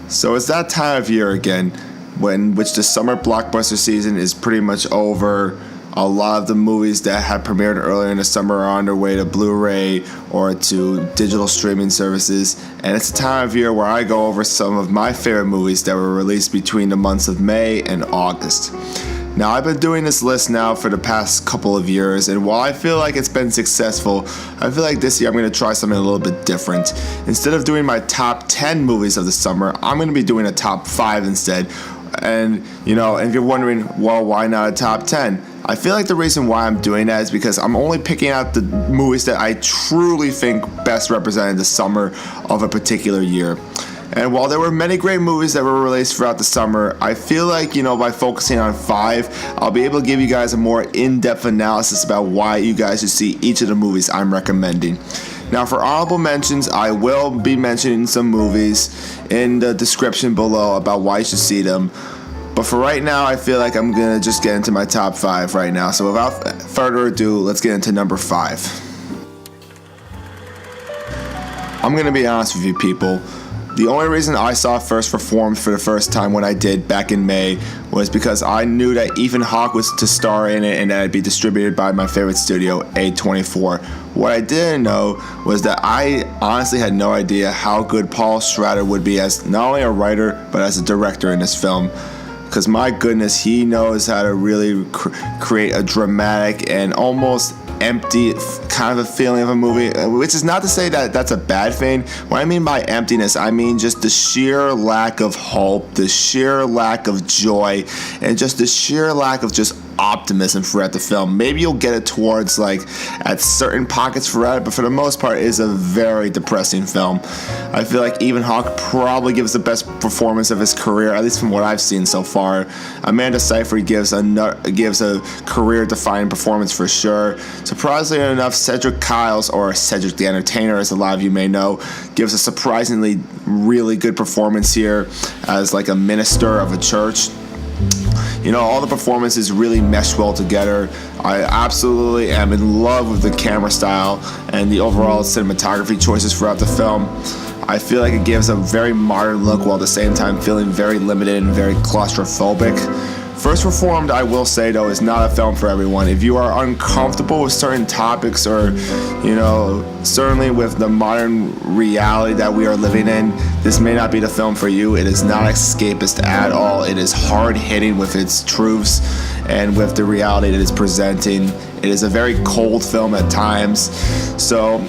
So it's that time of year again, which the summer blockbuster season is pretty much over. A lot of the movies that had premiered earlier in the summer are on their way to Blu-ray or to digital streaming services, and it's a time of year where I go over some of my favorite movies that were released between the months of May and August. Now, I've been doing this list now for the past couple of years, and while I feel like it's been successful, I feel like this year I'm going to try something a little bit different. Instead of doing my top 10 movies of the summer, I'm going to be doing a top 5 instead. And, if you're wondering, well, why not a top 10? I feel like the reason why I'm doing that is because I'm only picking out the movies that I truly think best represented the summer of a particular year. And while there were many great movies that were released throughout the summer, I feel like, by focusing on 5, I'll be able to give you guys a more in-depth analysis about why you guys should see each of the movies I'm recommending. Now, for honorable mentions, I will be mentioning some movies in the description below about why you should see them. But for right now, I feel like I'm going to just get into my top 5 right now. So without further ado, let's get into number 5. I'm going to be honest with you people. The only reason I saw First Reformed for the first time when I did back in May was because I knew that Ethan Hawke was to star in it and that it'd be distributed by my favorite studio, A24. What I didn't know was that I honestly had no idea how good Paul Schrader would be as not only a writer, but as a director in this film. Because my goodness, he knows how to really create a dramatic and almost empty kind of a feeling of a movie, which is not to say that that's a bad thing. What I mean by emptiness, I mean just the sheer lack of hope, the sheer lack of joy, and just the sheer lack of just optimism throughout the film. Maybe you'll get it towards at certain pockets throughout it, but for the most part, it is a very depressing film. I feel like Ethan Hawke probably gives the best performance of his career, at least from what I've seen so far. Amanda Seyfried gives a career-defining performance for sure. Surprisingly enough, Cedric Kyles, or Cedric the Entertainer, as a lot of you may know, gives a surprisingly really good performance here as a minister of a church. All the performances really mesh well together. I absolutely am in love with the camera style and the overall cinematography choices throughout the film. I feel like it gives a very modern look while at the same time feeling very limited and very claustrophobic. First Reformed, I will say though, is not a film for everyone. If you are uncomfortable with certain topics or, certainly with the modern reality that we are living in, this may not be the film for you. It is not escapist at all. It is hard-hitting with its truths and with the reality that it's presenting. It is a very cold film at times. So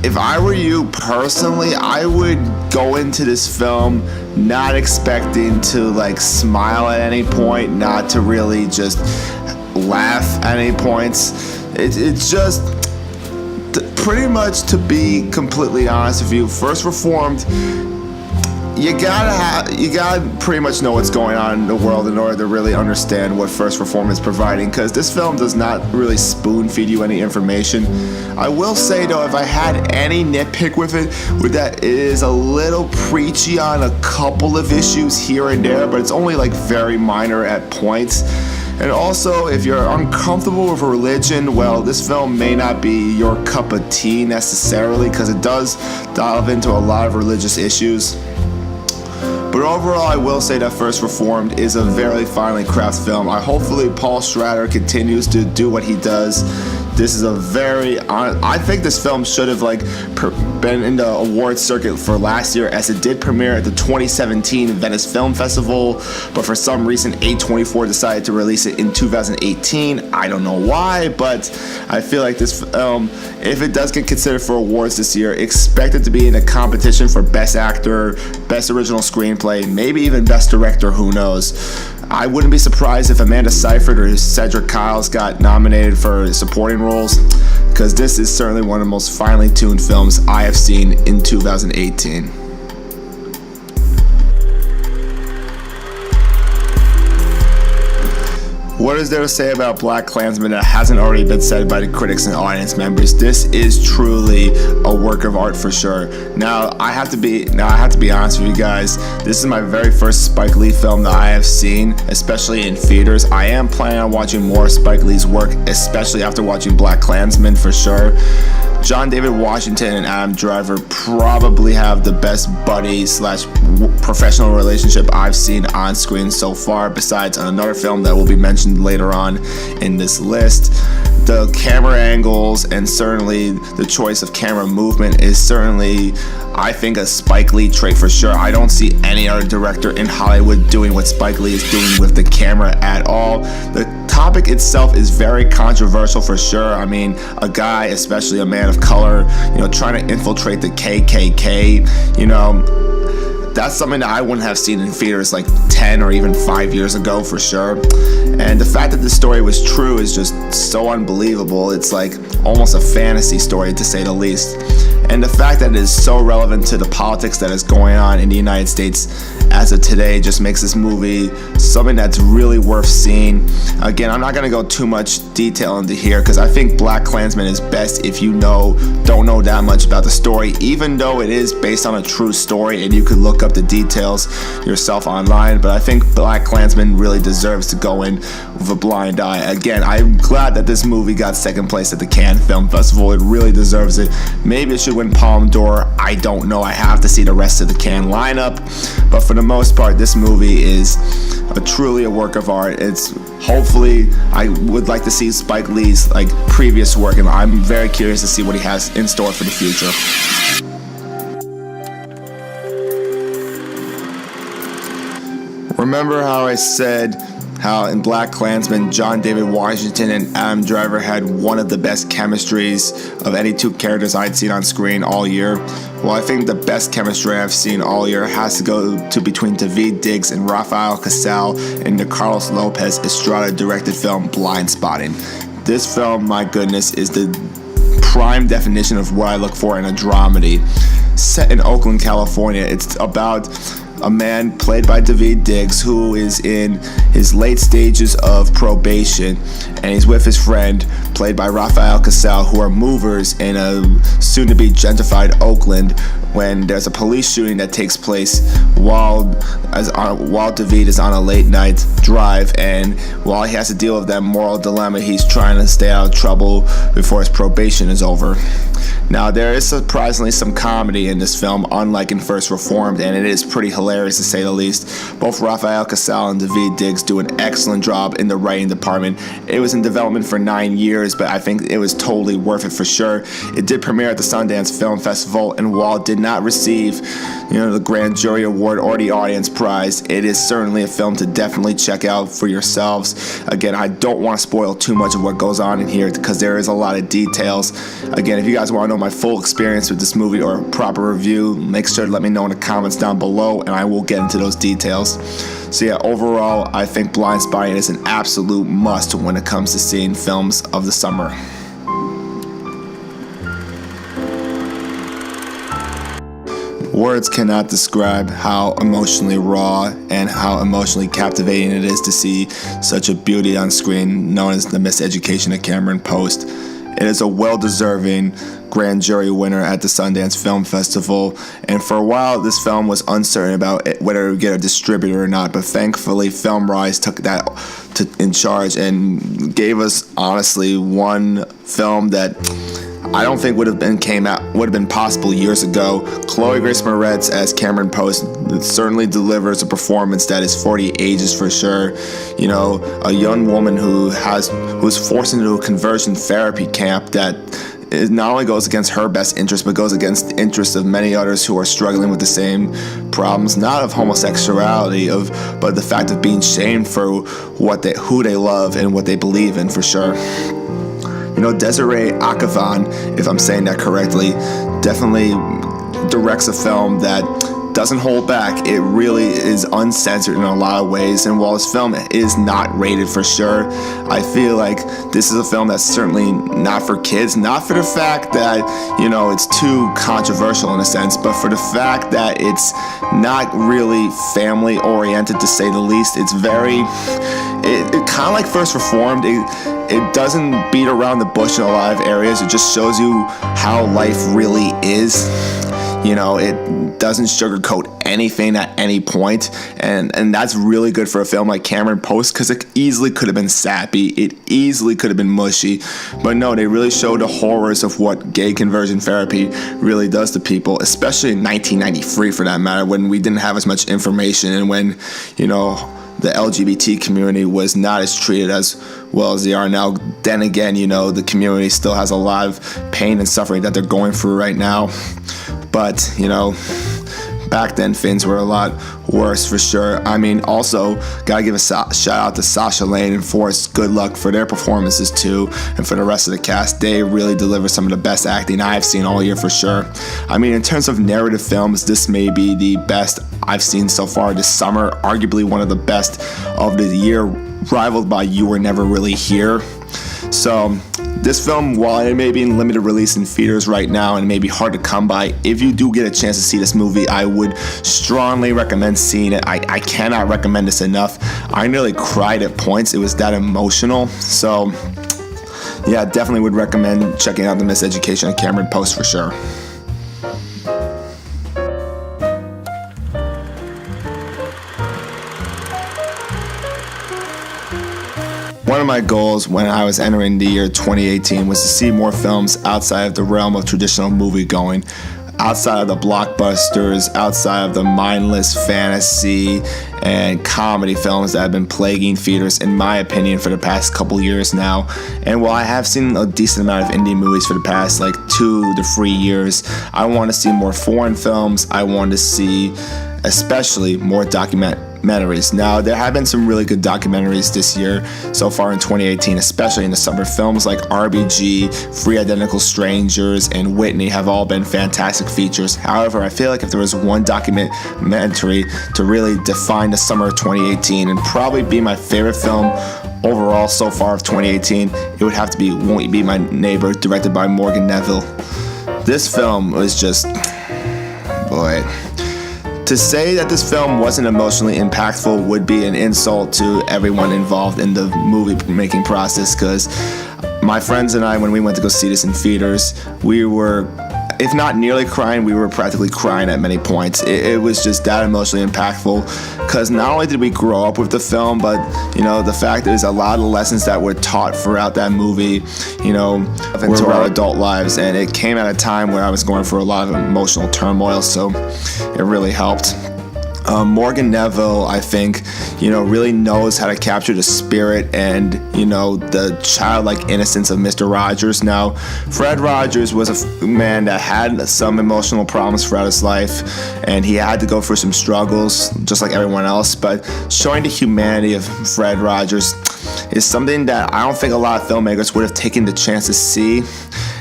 if I were you personally, I would go into this film not expecting to smile at any point, not to really just laugh at any points. It's just pretty much, to be completely honest with you, First Reformed, you gotta pretty much know what's going on in the world in order to really understand what First Reformed is providing, because this film does not really spoon feed you any information. I will say though, if I had any nitpick with it, with that it is a little preachy on a couple of issues here and there, but it's only very minor at points. And also, if you're uncomfortable with religion, well, this film may not be your cup of tea necessarily, because it does dive into a lot of religious issues. But overall, I will say that First Reformed is a very finely crafted film. Hopefully Paul Schrader continues to do what he does. This is I think this film should have been in the awards circuit for last year, as it did premiere at the 2017 Venice Film Festival, but for some reason A24 decided to release it in 2018. I don't know why, but I feel like this film, if it does get considered for awards this year, expect it to be in a competition for Best Actor, Best Original Screenplay, maybe even Best Director, who knows. I wouldn't be surprised if Amanda Seyfried or Cedric Kyles got nominated for supporting roles, because this is certainly one of the most finely tuned films I have seen in 2018. What is there to say about BlacKkKlansman that hasn't already been said by the critics and audience members? This is truly a work of art for sure. Now I have to be honest with you guys. This is my very first Spike Lee film that I have seen, especially in theaters. I am planning on watching more Spike Lee's work, especially after watching BlacKkKlansman for sure. John David Washington and Adam Driver probably have the best buddy slash professional relationship I've seen on screen so far, besides another film that will be mentioned later on in this list. The camera angles and certainly the choice of camera movement is certainly, I think, a Spike Lee trait for sure. I don't see any other director in Hollywood doing what Spike Lee is doing with the camera at all. The topic itself is very controversial for sure. I mean, a guy, especially a man of color, trying to infiltrate the KKK, that's something that I wouldn't have seen in theaters like 10 or even 5 years ago for sure. And the fact that this story was true is just so unbelievable. It's like almost a fantasy story, to say the least. And the fact that it is so relevant to the politics that is going on in the United States as of today just makes this movie something that's really worth seeing. Again, I'm not going to go too much detail into here because I think BlacKkKlansman is best if you don't know that much about the story, even though it is based on a true story and you could look up the details yourself online. But I think BlacKkKlansman really deserves to go in with a blind eye. Again, I'm glad that this movie got second place at the Cannes Film Festival. It really deserves it. Maybe it should win Palme d'Or. I don't know. I have to see the rest of the Cannes lineup. But for the most part, this movie is truly a work of art. It's hopefully, I would like to see Spike Lee's previous work, and I'm very curious to see what he has in store for the future. Remember how I said how in BlacKkKlansman, John David Washington and Adam Driver had one of the best chemistries of any two characters I'd seen on screen all year? Well, I think the best chemistry I've seen all year has to go to between Daveed Diggs and Rafael Casal in the Carlos Lopez Estrada directed film Blind Spotting. This film, my goodness, is the prime definition of what I look for in a dramedy. Set in Oakland, California, it's about a man played by Daveed Diggs who is in his late stages of probation, and he's with his friend played by Rafael Casal, who are movers in a soon-to-be gentrified Oakland when there's a police shooting that takes place while Daveed is on a late night drive, and while he has to deal with that moral dilemma, he's trying to stay out of trouble before his probation is over. Now, there is surprisingly some comedy in this film, unlike in First Reformed, and it is pretty hilarious to say the least. Both Rafael Casal and Daveed Diggs do an excellent job in the writing department. It was in development for 9 years, but I think it was totally worth it for sure. It did premiere at the Sundance Film Festival, and while it did not receive the Grand Jury Award or the Audience Prize, it is certainly a film to definitely check out for yourselves. Again, I don't want to spoil too much of what goes on in here because there is a lot of details. Again, if you guys want to know my full experience with this movie or a proper review, make sure to let me know in the comments down below and I will get into those details. So yeah, overall, I think Blind Spotting is an absolute must when it comes to seeing films of the summer. Words cannot describe how emotionally raw and how emotionally captivating it is to see such a beauty on screen known as the Miseducation of Cameron Post. It is a well-deserving Grand Jury winner at the Sundance Film Festival, and for a while this film was uncertain about whether it would get a distributor or not, but thankfully FilmRise took that in charge and gave us honestly one film that I don't think would have been possible years ago. Chloe Grace Moretz as Cameron Post certainly delivers a performance that is for the ages for sure. A young woman who was forced into a conversion therapy camp that it not only goes against her best interest, but goes against the interests of many others who are struggling with the same problems, not of homosexuality, but the fact of being shamed for who they love and what they believe in for sure. Desiree Akhavan, if I'm saying that correctly, definitely directs a film that doesn't hold back. It really is uncensored in a lot of ways, and while this film is not rated for sure, I feel like this is a film that's certainly not for kids, not for the fact that it's too controversial in a sense, but for the fact that it's not really family oriented, to say the least. It's very it kind of like First Reformed. It doesn't beat around the bush in a lot of areas. It just shows you how life really is. It doesn't sugarcoat anything at any point, and that's really good for a film like Cameron Post, because it easily could have been sappy, it easily could have been mushy, but no, they really showed the horrors of what gay conversion therapy really does to people, especially in 1993 for that matter, when we didn't have as much information, and when the LGBT community was not as treated as well as they are now. Then again, the community still has a lot of pain and suffering that they're going through right now. But, back then things were a lot worse for sure. Also, gotta give a shout out to Sasha Lane and Forrest Goodluck for their performances too, and for the rest of the cast. They really deliver some of the best acting I've seen all year for sure. In terms of narrative films, this may be the best I've seen so far this summer, arguably one of the best of the year, rivaled by You Were Never Really Here. So this film, while it may be in limited release in theaters right now and may be hard to come by, if you do get a chance to see this movie, I would strongly recommend seeing it. I cannot recommend this enough. I nearly cried at points. It was that emotional. So yeah, definitely would recommend checking out The Miseducation of Cameron Post for sure. One of my goals when I was entering the year 2018 was to see more films outside of the realm of traditional movie going, outside of the blockbusters, outside of the mindless fantasy and comedy films that have been plaguing theaters, in my opinion, for the past couple years now. And while I have seen a decent amount of indie movies for the past 2 to 3 years, I want to see more foreign films. I want to see especially more documentaries. Now, there have been some really good documentaries this year so far in 2018, especially in the summer. Films like RBG, Three Identical Strangers, and Whitney have all been fantastic features. However, I feel like if there was one documentary to really define the summer of 2018 and probably be my favorite film overall so far of 2018, it would have to be Won't You Be My Neighbor, directed by Morgan Neville. This film was just, boy, to say that this film wasn't emotionally impactful would be an insult to everyone involved in the movie making process, because my friends and I, when we went to go see this in theaters, we were, if not nearly crying, we were practically crying at many points. It was just that emotionally impactful, because not only did we grow up with the film, but the fact is a lot of the lessons that were taught throughout that movie, into our adult lives, and it came at a time where I was going through a lot of emotional turmoil, so it really helped. Morgan Neville, I think, really knows how to capture the spirit and, the childlike innocence of Mr. Rogers. Now, Fred Rogers was a man that had some emotional problems throughout his life, and he had to go through some struggles, just like everyone else, but showing the humanity of Fred Rogers is something that I don't think a lot of filmmakers would have taken the chance to see.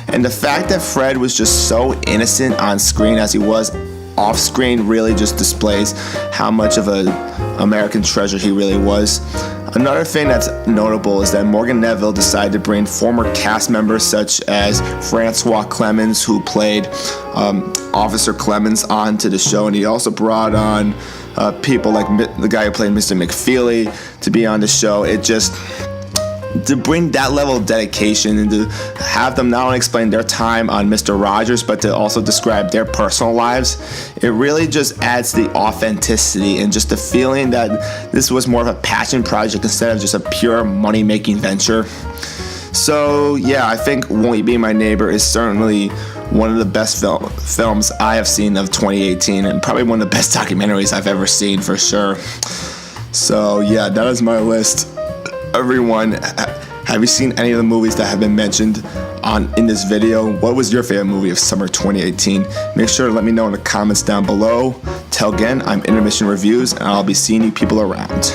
And the fact that Fred was just so innocent on screen as he was off screen really just displays how much of an American treasure he really was. Another thing that's notable is that Morgan Neville decided to bring former cast members such as Francois Clemens, who played Officer Clemens, onto the show, and he also brought on people like the guy who played Mr. McFeely to be on the show. It just, to bring that level of dedication and to have them not only explain their time on Mr. Rogers, but to also describe their personal lives, it really just adds the authenticity and just the feeling that this was more of a passion project instead of just a pure money-making venture. So yeah, I think Won't You Be My Neighbor is certainly one of the best films I have seen of 2018, and probably one of the best documentaries I've ever seen for sure. So yeah, that is my list. Everyone, have you seen any of the movies that have been mentioned in this video? What was your favorite movie of summer 2018? Make sure to let me know in the comments down below. Till again, I'm Intermission Reviews, and I'll be seeing you people around.